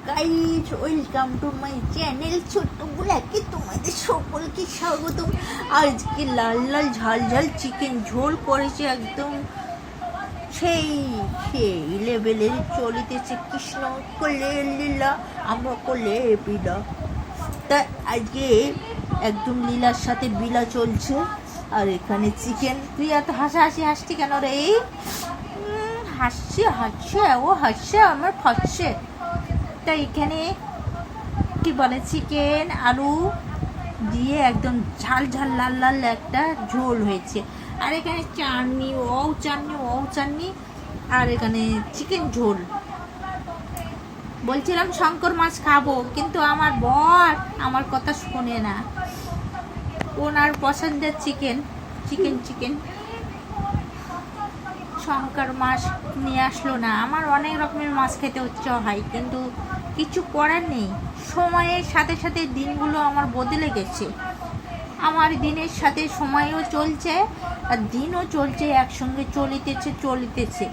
Guys, welcome to my channel ছোট্ট ব্ল্যাকে তোমাদের সকলকে স্বাগতম। আজকে লাল লাল ঝাল ঝাল চিকেন ঝোল করেছে, একদম সেই সেই লেভেলের চলিতেছে। কৃষ্ণ করলে লীলা, আমরা করলে বিলা। তা আজকে একদম লীলার সাথে বিলা চলছে, আর এখানে চিকেন। তুই এত হাসাহাসি হাসছি কেন রে? হাসছে হাসছে, ও হাসছে আমার ফাঁসছে। তাই এখানে কি বলে, চিকেন আলু দিয়ে একদম ঝাল ঝাল লাল লাল একটা ঝোল হয়েছে। আর এখানে চাটনি, চাটনি, আর এখানে চিকেন ঝোল। বলছিলাম শঙ্কর মাছ খাবো, কিন্তু আমার বর আমার কথা শোনে না। ওনার পছন্দের চিকেন চিকেন চিকেন শঙ্কর মাছ নিয়ে আসলো না। আমার অনেক রকমের মাছ খেতে ইচ্ছা হয়, কিন্তু কিছু করার নেই। সময়ের সাথে সাথে দিনগুলো আমার বদলে গেছে। আমার দিনের সাথে সময়ও চলছে আর দিনও চলছে, একসঙ্গে চলিতেছে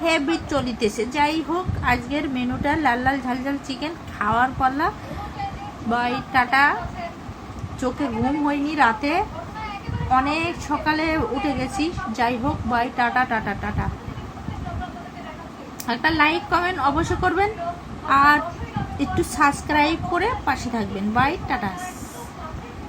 হেভি চলিতেছে। যাই হোক, আজকের মেনুটা লাল লাল ঝাল ঝাল চিকেন খাওয়ার পালা। Bye tata. চোখে ঘুম হয়নি রাতে, অনেক সকালে উঠে গেছি। যাই হোক, বাই টাটা টাটা টাটা। একটা লাইক কমেন্ট অবশ্যই করবেন, আর একটু সাবস্ক্রাইব করে পাশে থাকবেন। বাই টাটা।